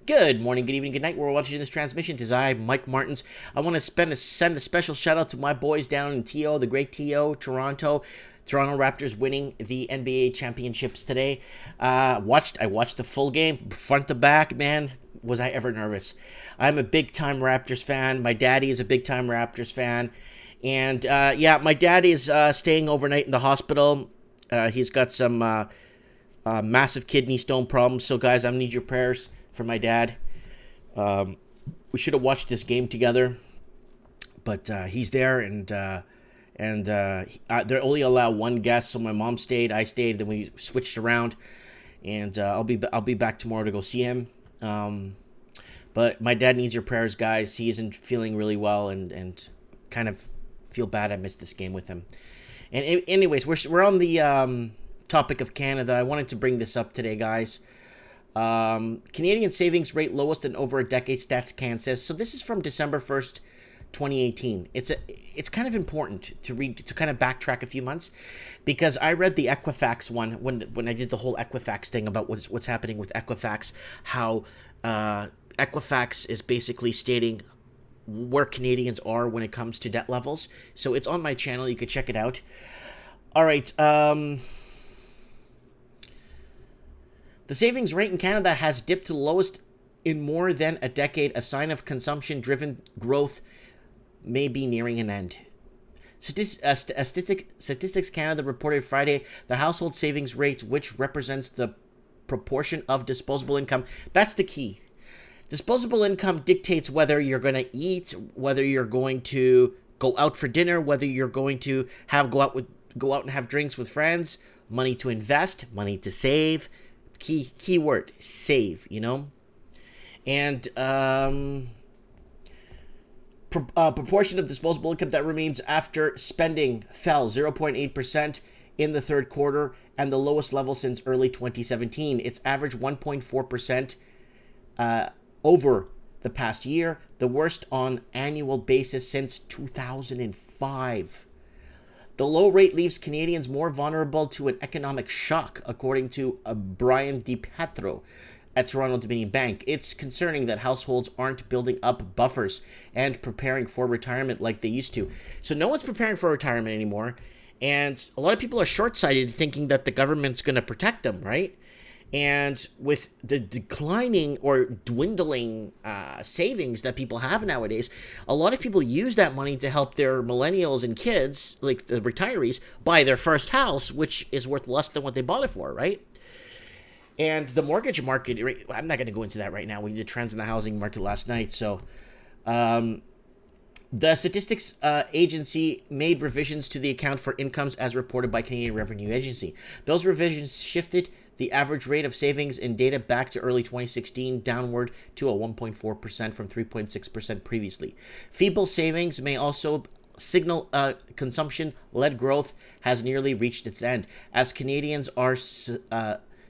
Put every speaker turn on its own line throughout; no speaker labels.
Good morning, good evening, good night. We're watching this transmission. It is I, Mike Martins. I want to send a special shout out to my boys down in TO, the great TO, Toronto. Toronto Raptors winning the NBA championships today. I watched the full game, front to back. Man, was I ever nervous? I'm a big time Raptors fan. My daddy is a big time Raptors fan, and my daddy is staying overnight in the hospital. He's got some massive kidney stone problems. So, guys, I need your prayers for my dad. We should have watched this game together, but he's there, and they only allow one guest. So my mom stayed, I stayed, then we switched around, and I'll be back tomorrow to go see him. But my dad needs your prayers, guys. He isn't feeling really well, and kind of feel bad I missed this game with him. And anyways, we're on the topic of Canada. I wanted to bring this up today, guys. Canadian savings rate lowest in over a decade, Stats Can says. So this is from December 1st, 2018. It's kind of important to read, to kind of backtrack a few months, because I read the Equifax one when I did the whole Equifax thing about what's happening with Equifax, how Equifax is basically stating where Canadians are when it comes to debt levels. So it's on my channel. You could check it out. All right. The savings rate in Canada has dipped to the lowest in more than a decade, a sign of consumption-driven growth may be nearing an end. Statistics Canada reported Friday the household savings rate, which represents the proportion of disposable income. That's the key. Disposable income dictates whether you're going to eat, whether you're going to go out for dinner, whether you're going to go out and have drinks with friends, money to invest, money to save. Key word, save, and proportion of disposable income that remains after spending fell 0.8% in the third quarter, and the lowest level since early 2017. It's averaged 1.4% over the past year, the worst on annual basis since 2005. The low rate leaves Canadians more vulnerable to an economic shock, according to Brian DiPietro at Toronto Dominion Bank. It's concerning that households aren't building up buffers and preparing for retirement like they used to. So no one's preparing for retirement anymore, and a lot of people are short-sighted, thinking that the government's going to protect them, right? And with the declining or dwindling savings that people have nowadays, a lot of people use that money to help their millennials and kids, like the retirees, buy their first house, which is worth less than what they bought it for, right? And the mortgage market, I'm not going to go into that right now. We did trends in the housing market last night. So the Statistics Agency made revisions to the account for incomes as reported by Canadian Revenue Agency. Those revisions shifted the average rate of savings in data back to early 2016, downward to a 1.4% from 3.6% previously. Feeble savings may also signal consumption-led growth has nearly reached its end, as Canadians are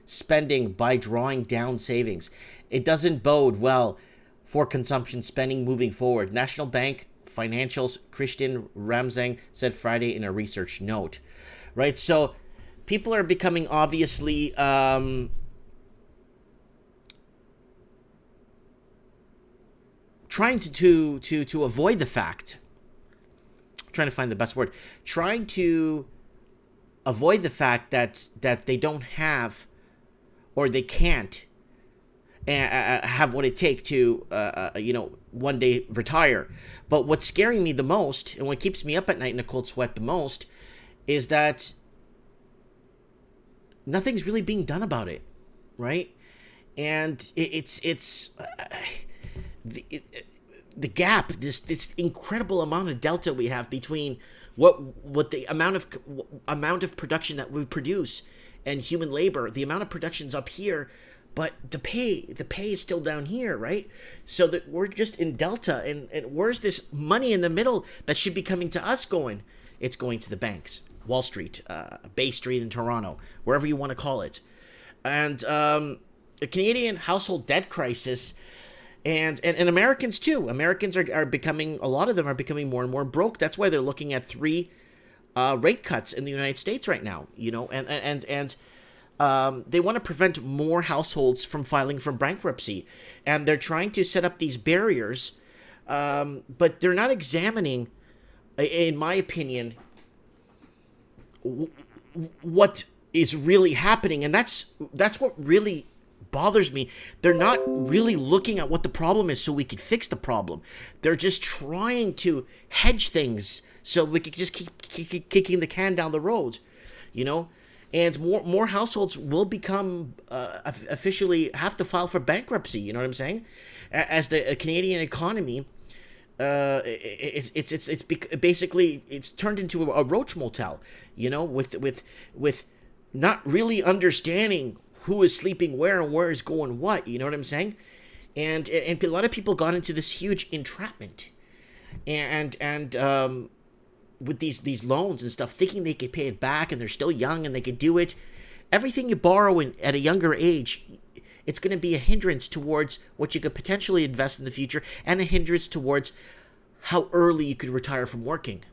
spending by drawing down savings. It doesn't bode well for consumption spending moving forward. National Bank Financial's Christian Ramsang said Friday in a research note. Right, so people are becoming obviously trying to avoid the fact. I'm trying to find the best word. Trying to avoid the fact that they don't have, or they can't have what it takes to one day retire. But what's scaring me the most, and what keeps me up at night in a cold sweat the most, is that nothing's really being done about it, right? And the gap, this incredible amount of delta we have between what the amount of production that we produce and human labor. The amount of production's up here, but the pay is still down here, right? So that we're just in delta, and where's this money in the middle that should be coming to us going? It's going to the banks. Wall Street, Bay Street in Toronto, wherever you want to call it. And the Canadian household debt crisis, and Americans too. Americans are becoming, a lot of them are becoming more and more broke. That's why they're looking at 3 rate cuts in the United States right now, and They want to prevent more households from filing for bankruptcy, and they're trying to set up these barriers, but they're not examining, in my opinion, what is really happening, and that's what really bothers me. They're not really looking at what the problem is so we can fix the problem. They're just trying to hedge things so we could just keep kicking the can down the road, you know? And more households will become officially have to file for bankruptcy. You know what I'm saying? As the Canadian economy, it's basically it's turned into a roach motel. You know, with not really understanding who is sleeping where and where is going what. You know what I'm saying? And a lot of people got into this huge entrapment, and with these loans and stuff, thinking they could pay it back, and they're still young and they could do it. Everything you borrow at a younger age, it's going to be a hindrance towards what you could potentially invest in the future, and a hindrance towards how early you could retire from working.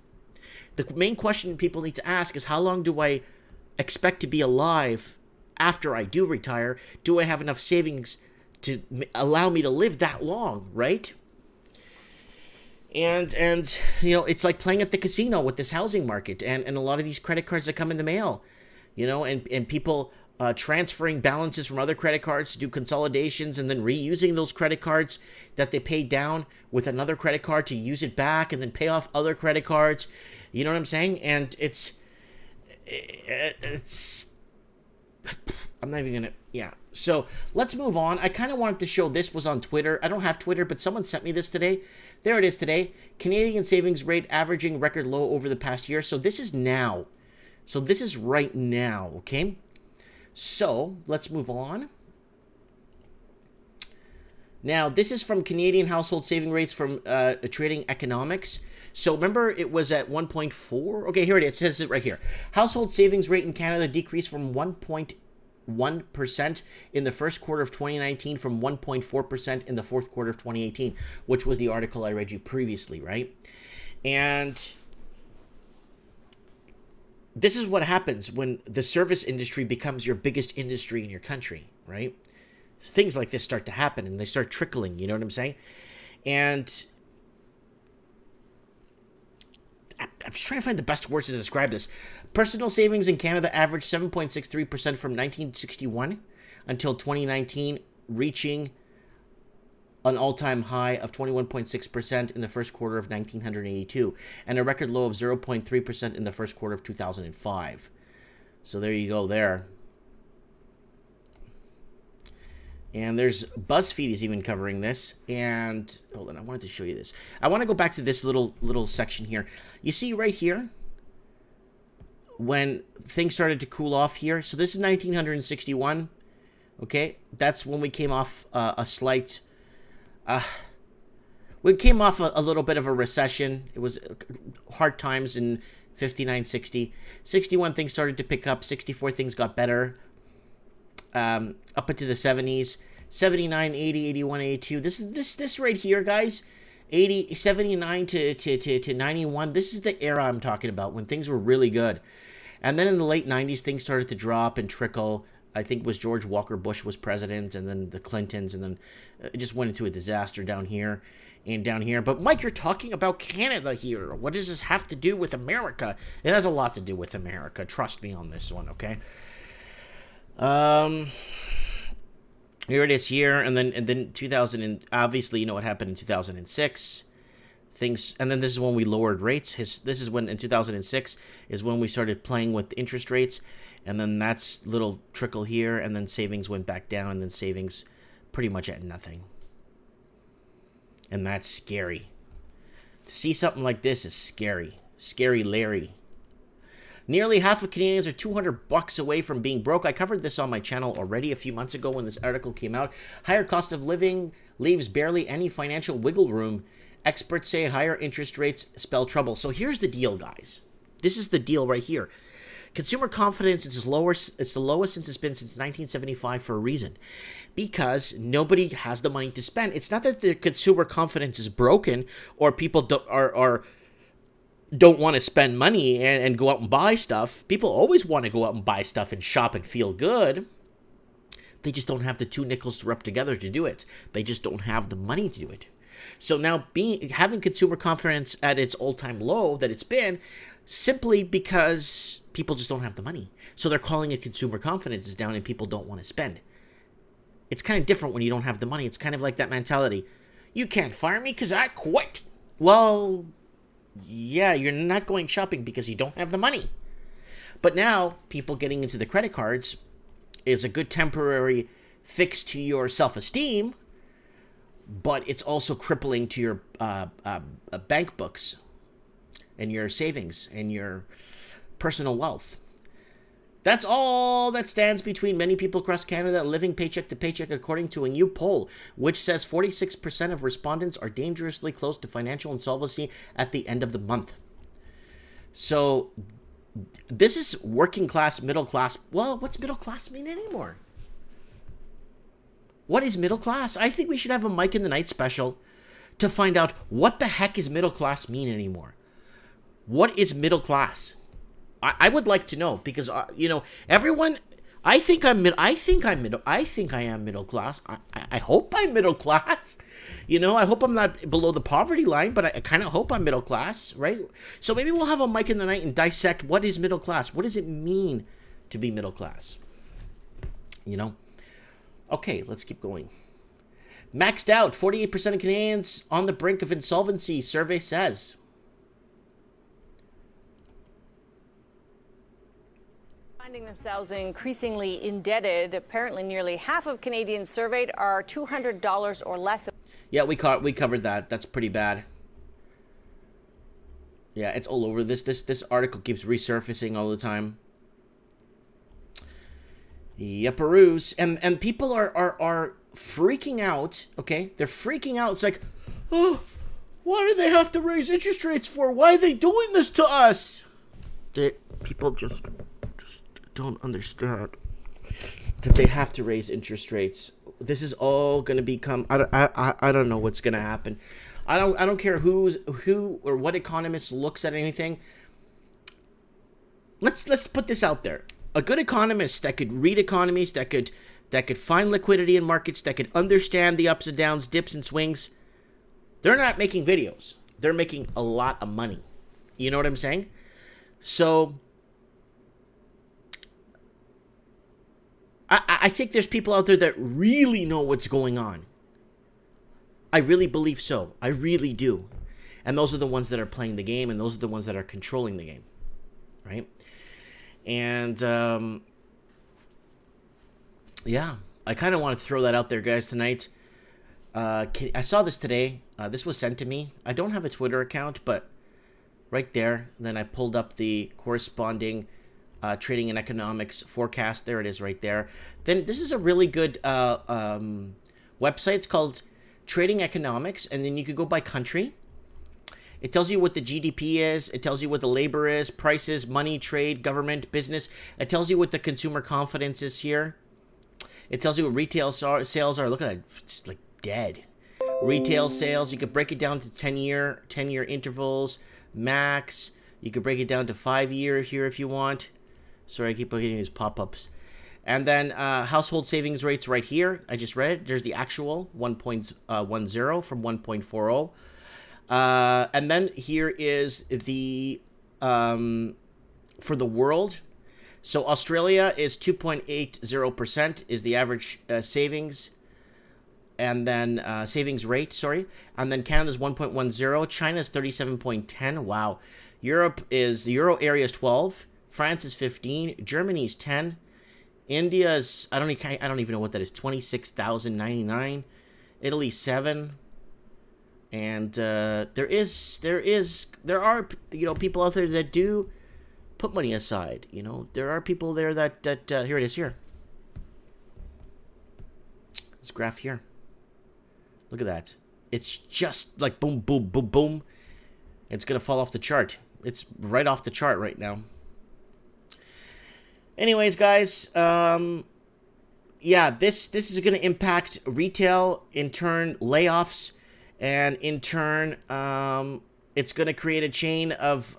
The main question people need to ask is, how long do I expect to be alive after I do retire? Do I have enough savings to allow me to live that long, right? And you know, it's like playing at the casino with this housing market, and a lot of these credit cards that come in the mail, you know, and people transferring balances from other credit cards to do consolidations, and then reusing those credit cards that they paid down with another credit card to use it back and then pay off other credit cards. You know what I'm saying? And it's I'm not even gonna, yeah. So let's move on. I kind of wanted to show this was on Twitter. I don't have Twitter, but someone sent me this today. There it is today. Canadian savings rate averaging record low over the past year. So this is now. So this is right now, okay? So let's move on. Now, this is from Canadian household saving rates from Trading Economics. So remember, it was at 1.4. Okay, here it is. It says it right here. Household savings rate in Canada decreased from 1.1% in the first quarter of 2019 from 1.4% in the fourth quarter of 2018, which was the article I read you previously, right? And this is what happens when the service industry becomes your biggest industry in your country, right? Things like this start to happen, and they start trickling, you know what I'm saying? And I'm just trying to find the best words to describe this. Personal savings in Canada averaged 7.63% from 1961 until 2019, reaching an all-time high of 21.6% in the first quarter of 1982, and a record low of 0.3% in the first quarter of 2005. So there you go there. And there's BuzzFeed is even covering this. And hold on, I wanted to show you this. I want to go back to this little section here. You see right here, when things started to cool off here. So this is 1961. Okay, that's when we came off a slight. We came off a little bit of a recession. It was hard times in 59, 60. 61 things started to pick up. 64 things got better. Up into the 70s, 79, 80, 81, 82. This right here, guys, 80, 79 to 91. This is the era I'm talking about, when things were really good. And then in the late 90s, things started to drop and trickle. I think it was George Walker Bush was president, and then the Clintons, and then it just went into a disaster down here and down here. But Mike, you're talking about Canada here. What does this have to do with America? It has a lot to do with America. Trust me on this one, okay? Here it is here, and then 2000, and obviously you know what happened in 2006. Things, and then this is when we lowered rates. This is when in 2006 is when we started playing with interest rates, and then that's little trickle here, and then savings went back down, and then savings pretty much at nothing. And that's scary. To see something like this is scary. Scary Larry. Nearly half of Canadians are $200 away from being broke. I covered this on my channel already a few months ago when this article came out. Higher cost of living leaves barely any financial wiggle room. Experts say higher interest rates spell trouble. So here's the deal, guys. This is the deal right here. Consumer confidence is lower. It's the lowest since it's been since 1975 for a reason. Because nobody has the money to spend. It's not that the consumer confidence is broken or people are don't want to spend money and go out and buy stuff. People always want to go out and buy stuff and shop and feel good. They just don't have the two nickels to rub together to do it. They just don't have the money to do it. So now having consumer confidence at its all-time low that it's been, simply because people just don't have the money. So they're calling it consumer confidence is down and people don't want to spend. It's kind of different when you don't have the money. It's kind of like that mentality. You can't fire me because I quit. Well, yeah, you're not going shopping because you don't have the money. But now, people getting into the credit cards is a good temporary fix to your self-esteem, but it's also crippling to your bank books and your savings and your personal wealth. That's all that stands between many people across Canada living paycheck to paycheck, according to a new poll, which says 46% of respondents are dangerously close to financial insolvency at the end of the month. So this is working class, middle class. Well, what's middle class mean anymore? What is middle class? I think we should have a Mike in the Night special to find out what the heck is middle class mean anymore. What is middle class? I would like to know, because everyone. I think I am middle class. I hope I'm middle class. I hope I'm not below the poverty line, but I kind of hope I'm middle class, right? So maybe we'll have a Mike in the Night and dissect what is middle class. What does it mean to be middle class? Okay, let's keep going. Maxed out. 48% of Canadians on the brink of insolvency, survey says.
Finding themselves increasingly indebted. Apparently, nearly half of Canadians surveyed are $200 or less.
Yeah, we covered that. That's pretty bad. Yeah, it's all over. This article keeps resurfacing all the time. Yepperoos. And people are freaking out. Okay, they're freaking out. It's like, oh, why do they have to raise interest rates for? Why are they doing this to us? People just don't understand that they have to raise interest rates. This is all going to become. I don't know what's going to happen. I don't care who or what economist looks at anything. Let's put this out there. A good economist that could read economies, that could find liquidity in markets, that could understand the ups and downs, dips and swings. They're not making videos. They're making a lot of money. You know what I'm saying? So I think there's people out there that really know what's going on. I really believe so. I really do. And those are the ones that are playing the game, and those are the ones that are controlling the game. Right? And, yeah. I kind of want to throw that out there, guys, tonight. I saw this today. This was sent to me. I don't have a Twitter account, but right there. Then I pulled up the corresponding trading and economics forecast. There it is right there. Then this is a really good website. It's called Trading Economics, and then you could go by country. It tells you what the GDP is. It tells you what the labor is, prices, money, trade, government, business. It tells you what the consumer confidence is here. It tells you what retail sales are. Look at that, just like dead. Retail sales, you could break it down to 10-year intervals, max. You could break it down to 5-year here if you want. Sorry, I keep getting these pop-ups. And then household savings rates right here. I just read it. There's the actual 1.10 from 1.40. And then here is the for the world. So Australia is 2.80% is the average savings. And then savings rate, sorry. And then Canada's 1.10. China's 37.10. Wow. The Euro area is 12. France is 15. Germany's 10. India's, I don't even know what that is, 26,099. Italy 7. And there are people out there that do put money aside. There are people there that here it is here. This graph here. Look at that. It's just like boom, boom, boom, boom. It's gonna fall off the chart. It's right off the chart right now. Anyways, guys, yeah, this is going to impact retail, in turn layoffs, and in turn it's going to create a chain of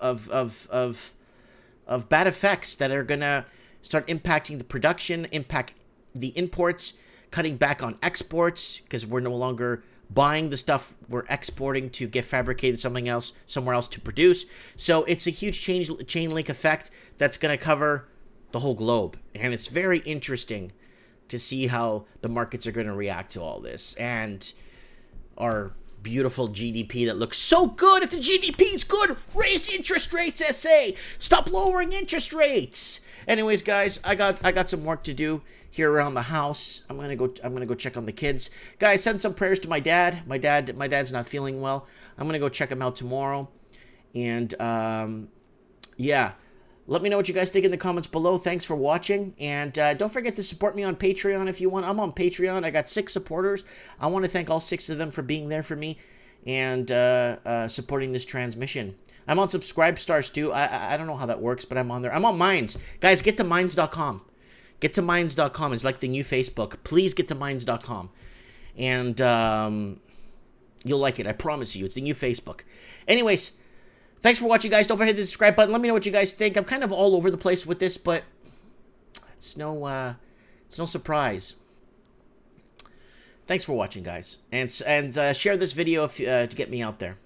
bad effects that are going to start impacting the production, impact the imports, cutting back on exports because we're no longer buying the stuff we're exporting to get fabricated somewhere else to produce. So it's a huge chain link effect that's going to cover the whole globe. And it's very interesting to see how the markets are going to react to all this. And our beautiful GDP that looks so good. If the GDP is good, raise interest rates, SA. Stop lowering interest rates. Anyways, guys, I got some work to do here around the house. I'm gonna go check on the kids. Guys, send some prayers to my dad. My dad's not feeling well. I'm gonna go check him out tomorrow. And yeah. Let me know what you guys think in the comments below. Thanks for watching. And don't forget to support me on Patreon if you want. I'm on Patreon. I got 6 supporters. I want to thank all 6 of them for being there for me and supporting this transmission. I'm on Subscribestars too. I don't know how that works, but I'm on there. I'm on Minds. Guys, get to Minds.com. Get to Minds.com. It's like the new Facebook. Please get to Minds.com. And you'll like it. I promise you. It's the new Facebook. Anyways, thanks for watching, guys. Don't forget to hit the subscribe button. Let me know what you guys think. I'm kind of all over the place with this, but it's no surprise. Thanks for watching, guys, and share this video to get me out there.